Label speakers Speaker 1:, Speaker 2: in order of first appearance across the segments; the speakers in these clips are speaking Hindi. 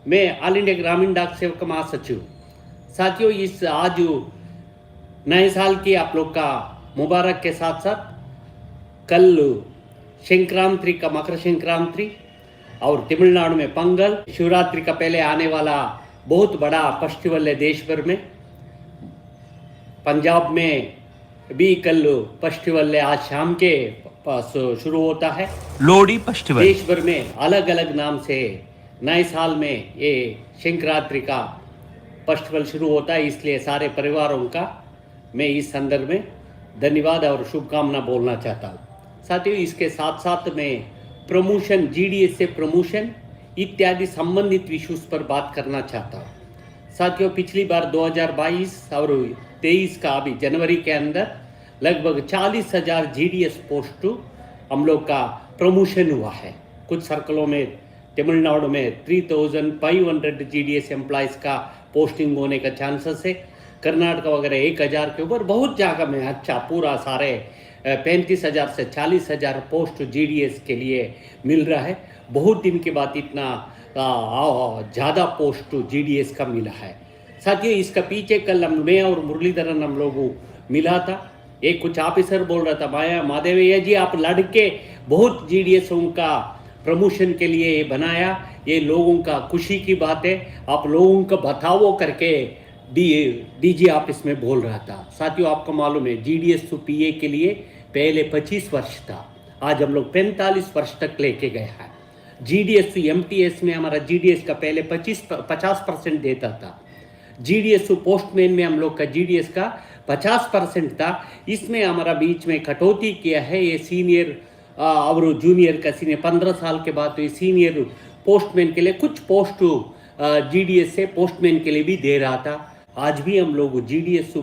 Speaker 1: मैं ऑल इंडिया ग्रामीण डाक सेवक महासचिव। साथियों, इस आज नए साल की आप लोग का मुबारक के साथ साथ कल संक्रांति का, मकर संक्रांति और तमिलनाडु में पंगल, शिवरात्रि का पहले आने वाला बहुत बड़ा फेस्टिवल है देश भर में। पंजाब में भी कल फेस्टिवल है, आज शाम के पास शुरू होता है
Speaker 2: लोहड़ी फेस्टिवल।
Speaker 1: देश भर में अलग अलग नाम से नए साल में ये संक्रांति का फेस्टिवल शुरू होता है, इसलिए सारे परिवारों का मैं इस संदर्भ में धन्यवाद और शुभकामना बोलना चाहता हूँ। साथियों, इसके साथ साथ मैं प्रमोशन, जीडीएस से प्रमोशन इत्यादि संबंधित इश्यूज पर बात करना चाहता हूँ। साथियों, पिछली बार 2022 और 23 का अभी जनवरी के अंदर लगभग 40,000 जीडीएस पोस्ट हम लोग का प्रमोशन हुआ है। कुछ सर्कलों में तमिलनाडु में 3,500 जीडीएस एम्प्लॉयज़ का पोस्टिंग होने का चांसेस है। कर्नाटक वगैरह 1,000 के ऊपर बहुत जगह में अच्छा पूरा सारे 35,000 से 40,000 पोस्ट जीडीएस के लिए मिल रहा है। बहुत दिन के बाद इतना ज़्यादा पोस्ट जीडीएस का मिला है। साथियों, इसका पीछे कल मैं और मुरलीधरन हम लोग मिला था। एक कुछ ऑफिसर बोल रहा था, माया माधवैया जी आप लड़के बहुत जीडीएस का प्रमोशन के लिए बनाया, ये लोगों का खुशी की बात है, आप लोगों का बताओ करके डीजी ऑफिस में बोल रहा था। साथियों, आपको मालूम है जीडीएस टू पीए के लिए पहले 25 वर्ष था, आज हम लोग 45 वर्ष तक लेके गए हैं। जीडीएस टू एमटीएस में हमारा जीडीएस का पहले 50% देता था। जीडीएस टू पोस्टमैन में हम लोग का जीडीएस का 50% था। इसमें हमारा बीच में कटौती किया है। ये सीनियर और जूनियर का सीनियर 15 साल के बाद तो ये सीनियर पोस्टमैन के लिए कुछ पोस्ट जीडीएस से पोस्टमैन के लिए भी दे रहा था। आज भी हम लोग जीडीएस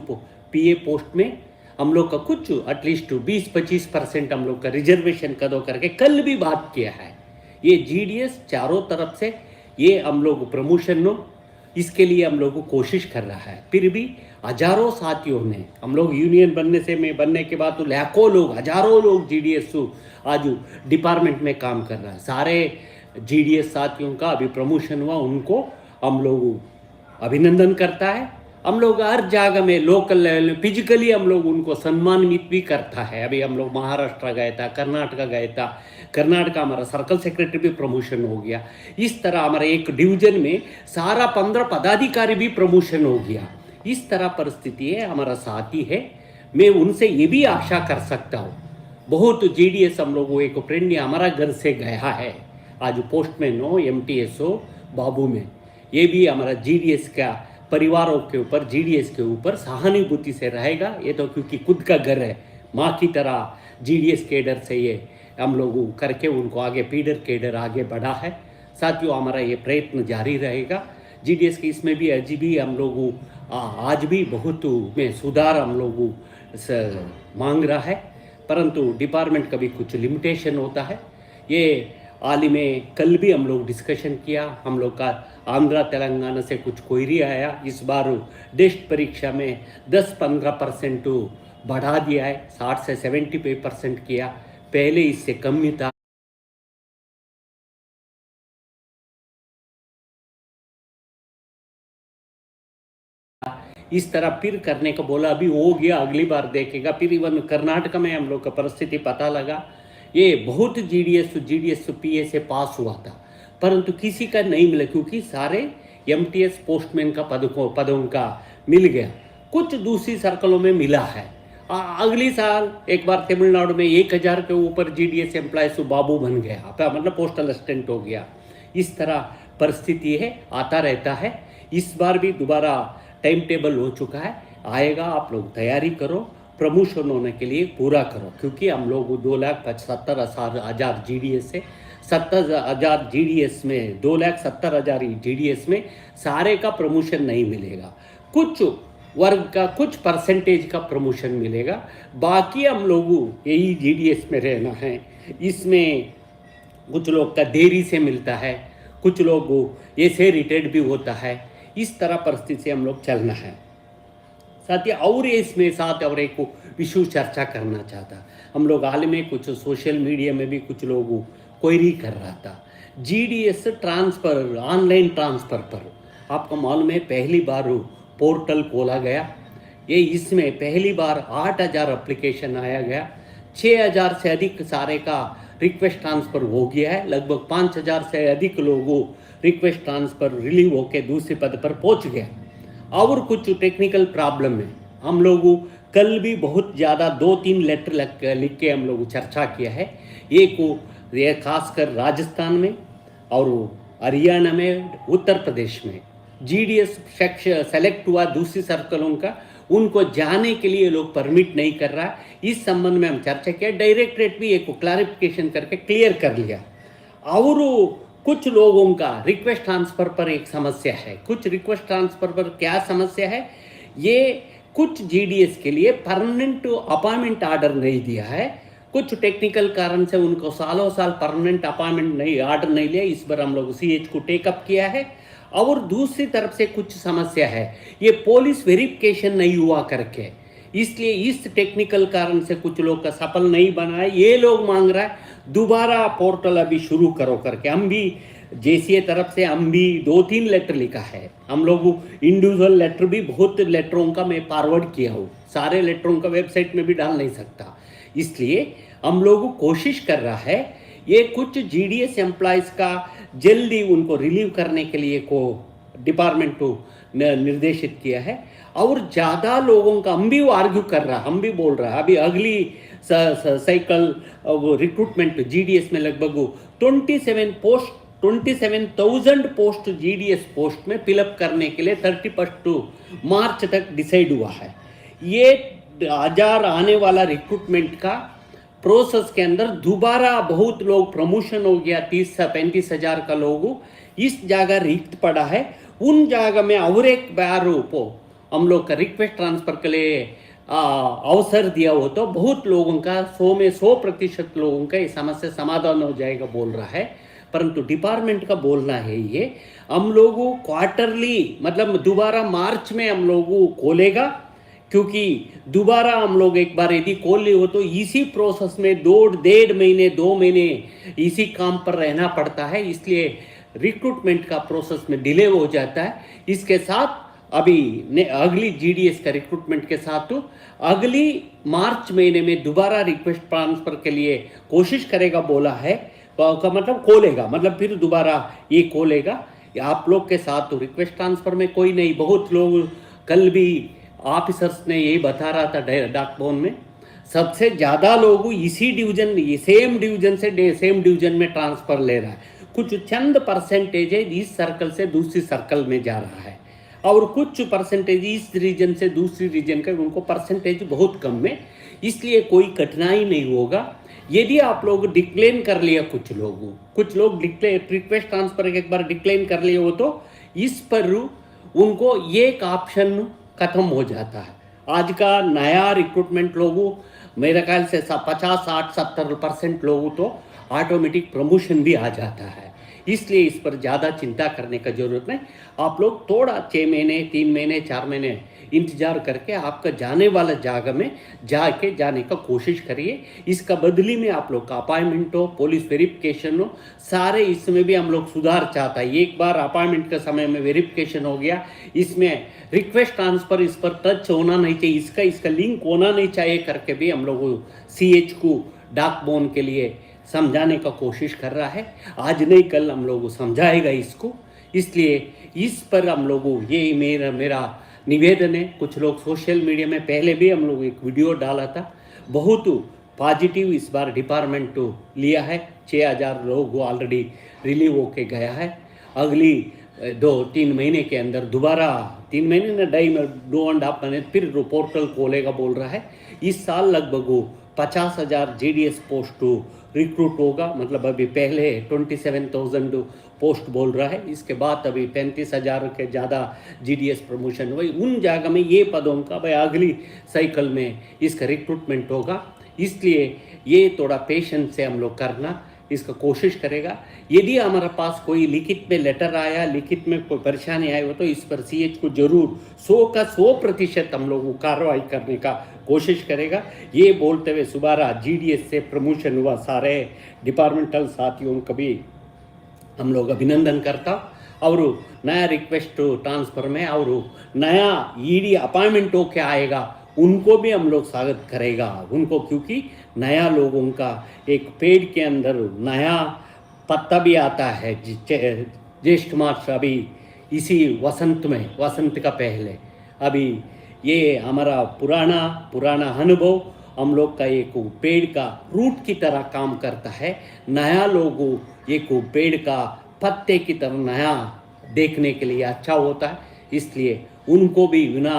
Speaker 1: पीए पोस्ट में हम लोग का कुछ एटलीस्ट 20-25% हम लोग का रिजर्वेशन कर दो करके कल भी बात किया है। ये जीडीएस चारों तरफ से ये हम लोग प्रमोशन नो इसके लिए हम लोग कोशिश कर रहा है। फिर भी हजारों साथियों ने हम लोग यूनियन बनने के बाद तो लाखों लोग, हजारों लोग जीडीएस आज डिपार्टमेंट में काम कर रहा है। सारे जीडीएस साथियों का अभी प्रमोशन हुआ, उनको हम लोग अभिनंदन करता है। हम लोग हर जगह में लोकल लेवल में फिजिकली हम लोग उनको सम्मानित भी करता है। अभी हम लोग महाराष्ट्र गए था, कर्नाटका गए था, कर्नाटका हमारा सर्कल सेक्रेटरी भी प्रमोशन हो गया। इस तरह हमारे एक डिवीजन में सारा 15 पदाधिकारी भी प्रमोशन हो गया। इस तरह परिस्थिति है, हमारा साथी है। मैं उनसे ये भी आशा कर सकता हूँ, बहुत जीडीएस हम लोग एक फ्रेंड हमारा घर से गया है, आज पोस्टमैन हो, एमटीएस हो, बाबू में, ये भी हमारा जीडीएस का परिवारों के ऊपर, जीडीएस के ऊपर सहानुभूति से रहेगा। ये तो क्योंकि खुद का घर है, माँ की तरह जीडीएस केडर से ये हम लोग करके उनको आगे फीडर केडर आगे बढ़ा है। साथियों, हमारा ये प्रयत्न जारी रहेगा। जीडीएस के इसमें भी अजी भी हम लोग आज भी बहुत में सुधार हम लोग मांग रहा है, परंतु डिपार्टमेंट का भी कुछ लिमिटेशन होता है। ये हाल ही में कल भी हम लोग डिस्कशन किया, हम लोग का आंध्रा तेलंगाना से कुछ क्वेरी आया। इस बार टेस्ट परीक्षा में 10-15% बढ़ा दिया है, 60 से 75% किया, पहले इससे कम ही था। इस तरह फिर करने को बोला, अभी हो गया, अगली बार देखेगा। फिर इवन कर्नाटक में हम लोग का परिस्थिति पता लगा, ये बहुत जीडीएस पीए से पास हुआ था, परंतु किसी का नहीं मिला, क्योंकि सारे एमटीएस पोस्टमैन का पदों का मिल गया, कुछ दूसरी सर्कलों में मिला है। अगली साल एक बार तमिलनाडु में 1,000 के ऊपर जीडीएस एम्प्लॉयज बाबू बन गया, मतलब पोस्टल असिस्टेंट हो गया। इस तरह परिस्थिति है, आता रहता है। इस बार भी दोबारा टाइम टेबल हो चुका है, आएगा, आप लोग तैयारी करो, प्रमोशन होने के लिए पूरा करो, क्योंकि हम लोग 2,70,000 जीडीएस से 70,000 जीडीएस में 2,70,000 जीडीएस में सारे का प्रमोशन नहीं मिलेगा, कुछ वर्ग का कुछ परसेंटेज का प्रमोशन मिलेगा। बाकी हम लोग यही जीडीएस में रहना है। इसमें कुछ लोग का देरी से मिलता है, कुछ लोग ऐसे रिटायर्ड भी होता है। इस तरह परिस्थिति से हम लोग चलना है। साथ ही और इसमें साथ और एक इशू चर्चा करना चाहता, हम लोग हाल में कुछ सोशल मीडिया में भी कुछ लोग क्वेरी कर रहा था, जीडीएस ट्रांसफ़र ऑनलाइन ट्रांसफ़र पर आपको मालूम है पहली बार पोर्टल खोला गया। ये इसमें पहली बार 8,000 एप्लीकेशन आया गया, 6,000 से अधिक सारे का रिक्वेस्ट ट्रांसफ़र हो गया है, लगभग 5,000 से अधिक लोगों रिक्वेस्ट ट्रांसफ़र रिलीव होकर दूसरे पद पर पहुंच गया। और कुछ टेक्निकल प्रॉब्लम है, हम लोग कल भी बहुत ज़्यादा 2-3 लेटर लिख के हम लोग चर्चा किया है। एक ये खासकर राजस्थान में और हरियाणा में, उत्तर प्रदेश में जीडीएस सेलेक्ट हुआ दूसरी सर्कलों का, उनको जाने के लिए लोग परमिट नहीं कर रहा। इस संबंध में हम चर्चा किया, डायरेक्टरेट भी एक क्लैरिफिकेशन करके क्लियर कर लिया। और कुछ लोगों का रिक्वेस्ट ट्रांसफ़र पर एक समस्या है। कुछ रिक्वेस्ट ट्रांसफ़र पर क्या समस्या है, ये कुछ जीडीएस के लिए परमानेंट अपॉइंटमेंट ऑर्डर नहीं दिया है, कुछ टेक्निकल कारण से उनको सालों साल परमानेंट अपॉइंटमेंट नहीं ऑर्डर नहीं लिया। इस पर हम लोग सीएच को टेकअप किया है। और दूसरी तरफ से कुछ समस्या है, ये पुलिस वेरिफिकेशन नहीं हुआ करके, इसलिए इस टेक्निकल कारण से कुछ लोग का सफल नहीं बना है। ये लोग मांग रहा है दोबारा पोर्टल अभी शुरू करो करके। हम भी जेसीए तरफ से हम भी 2-3 लेटर लिखा है, हम लोग इंडिविजुअल लेटर भी बहुत लेटरों का मैं फॉरवर्ड किया हूँ, सारे लेटरों का वेबसाइट में भी डाल नहीं सकता। इसलिए हम लोग कोशिश कर रहा है ये कुछ जीडीएस एम्प्लॉयज़ का जल्दी उनको रिलीव करने के लिए को डिपार्टमेंट को निर्देशित किया है। और ज़्यादा लोगों का हम भी आर्ग्यू कर रहा, हम भी बोल रहा है अभी अगली साइकिल रिक्रूटमेंट जीडीएस में लगभग 27,000 पोस्ट जीडीएस पोस्ट में फिलअप करने के लिए 31 मार्च तक डिसाइड हुआ है। ये 1000 आने वाला रिक्रूटमेंट का प्रोसेस के अंदर दोबारा बहुत लोग प्रमोशन हो गया, 30 से 35 हजार का लोग इस जगह रिक्त पड़ा है। उन जगह में और एक बार हम लोग का रिक्वेस्ट ट्रांसफर के लिए अवसर दिया हो तो बहुत लोगों का 100 में 100% लोगों का ये समस्या समाधान हो जाएगा बोल रहा है। परंतु डिपार्टमेंट का बोलना है ये हम लोगों क्वार्टरली मतलब दोबारा मार्च में हम लोगों खोलेगा, क्योंकि दोबारा हम लोग एक बार यदि खोल ली हो तो इसी प्रोसेस में 2.5 महीने 2 महीने इसी काम पर रहना पड़ता है, इसलिए रिक्रूटमेंट का प्रोसेस में डिले हो जाता है। इसके साथ अभी अगली जीडीएस का रिक्रूटमेंट के साथ तो अगली मार्च महीने में दोबारा रिक्वेस्ट ट्रांसफर के लिए कोशिश करेगा बोला है, का मतलब खोलेगा, मतलब फिर दोबारा ये खोलेगा। आप लोग के साथ तो रिक्वेस्ट ट्रांसफर में कोई नहीं, बहुत लोग कल भी ऑफिसर्स ने यही बता रहा था डाक भवन में, सबसे ज़्यादा लोग इसी डिवीजन सेम डिवीजन से सेम डिवीजन में ट्रांसफ़र ले रहा है। कुछ चंद परसेंटेज है इस सर्कल से दूसरी सर्कल में जा रहा है और कुछ परसेंटेज इस रीजन से दूसरी रीजन का, उनको परसेंटेज बहुत कम है, इसलिए कोई कठिनाई नहीं होगा। यदि आप लोग डिक्लेन कर लिया, कुछ लोग रिक्वेस्ट ट्रांसफर एक बार डिक्लेन कर लिए हो तो इस पर उनको एक ऑप्शन खत्म हो जाता है। आज का नया रिक्रूटमेंट लोगों मेरे ख्याल से 50, 60, 70% लोगों तो ऑटोमेटिक प्रमोशन भी आ जाता है, इसलिए इस पर ज़्यादा चिंता करने का जरूरत नहीं। आप लोग थोड़ा 6 महीने 3 महीने 4 महीने इंतजार करके आपका जाने वाला जगह में जाने का कोशिश करिए। इसका बदली में आप लोग का अपॉइंटमेंट हो, पुलिस वेरिफिकेशन हो, सारे इसमें भी हम लोग सुधार चाहता है। एक बार अपॉइंटमेंट के समय में वेरिफिकेशन हो गया, इसमें रिक्वेस्ट ट्रांसफर इस पर टच होना नहीं चाहिए, इसका लिंक होना नहीं चाहिए करके भी हम लोग सीएच को डाक भवन के लिए समझाने का कोशिश कर रहा है। आज नहीं कल हम लोग समझाएगा इसको, इसलिए इस पर हम लोगों ये मेरा निवेदन है। कुछ लोग सोशल मीडिया में पहले भी हम लोग एक वीडियो डाला था, बहुत पॉजिटिव इस बार डिपार्टमेंट लिया है। 6,000 लोग ऑलरेडी रिलीव होके गया है। अगली 2-3 महीने के अंदर दोबारा 3 महीने ना 2.5 महीने फिर पोर्टल खोलेगा बोल रहा है। इस साल लगभग 50,000 जीडीएस पोस्ट रिक्रूट होगा, मतलब अभी पहले 27,000 पोस्ट बोल रहा है, इसके बाद अभी 35,000 के ज़्यादा जीडीएस प्रमोशन हुई। उन जगह में ये पदों का भाई अगली साइकिल में इसका रिक्रूटमेंट होगा, इसलिए ये थोड़ा पेशेंस से हम लोग करना इसका कोशिश करेगा। यदि हमारे पास कोई लिखित में लेटर आया, लिखित में कोई परेशानी आई हो तो इस पर सीएच को जरूर 100 का 100% हम लोग कार्रवाई करने का कोशिश करेगा। ये बोलते हुए सुबारा जीडीएस से प्रमोशन हुआ सारे डिपार्टमेंटल साथियों का भी हम लोग अभिनंदन करता और नया रिक्वेस्ट ट्रांसफ़र में और नया ईडी अपॉइंटमेंट होके आएगा उनको भी हम लोग स्वागत करेगा उनको, क्योंकि नया लोगों का एक पेड़ के अंदर नया पत्ता भी आता है ज्येष्ठ मास अभी इसी वसंत का पहले अभी ये हमारा पुराना अनुभव हम लोग का एक पेड़ का रूट की तरह काम करता है। नया लोगों एक पेड़ का पत्ते की तरह नया देखने के लिए अच्छा होता है, इसलिए उनको भी बिना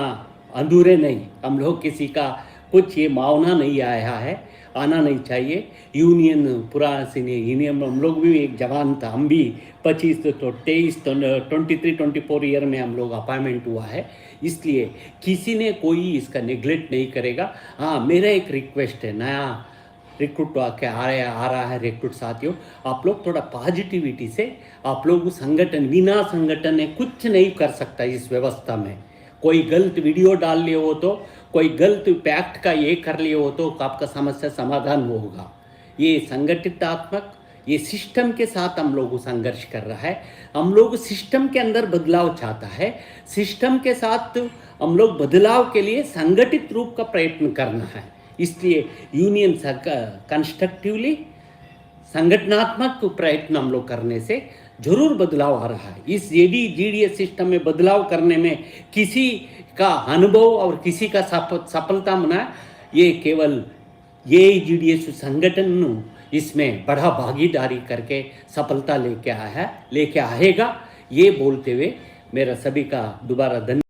Speaker 1: अधूरे नहीं, हम लोग किसी का कुछ ये मावना नहीं आया है, आना नहीं चाहिए। यूनियन पुराना सीनियर यूनियन हम लोग भी एक जवान था, हम भी 25 तो 23 तो 23-24 ईयर में हम लोग अपॉइंटमेंट हुआ है, इसलिए किसी ने कोई इसका नेग्लेक्ट नहीं करेगा। हाँ, मेरा एक रिक्वेस्ट है, नया रिक्रूट आके आ रहा है रिक्रूट साथियों, आप लोग थोड़ा पॉजिटिविटी से, आप लोग संगठन बिना संगठन ने कुछ नहीं कर सकता इस व्यवस्था में। कोई गलत वीडियो डाल लिए हो तो, कोई गलत पैक्ट का ये कर लिए हो तो आपका समस्या समाधान होगा। ये संगठितात्मक, ये सिस्टम के साथ हम लोग संघर्ष कर रहा है, हम लोग सिस्टम के अंदर बदलाव चाहता है, सिस्टम के साथ हम लोग बदलाव के लिए संगठित रूप का प्रयत्न करना है। इसलिए यूनियन कंस्ट्रक्टिवली संगठनात्मक प्रयत्न हम लोग करने से जरूर बदलाव आ रहा है। इस जीडीएस सिस्टम में बदलाव करने में किसी का अनुभव और किसी का सफलता मना, ये केवल ये जीडीएस संगठन इसमें बड़ा भागीदारी करके सफलता लेके आएगा। ये बोलते हुए मेरा सभी का दोबारा धन्यवाद।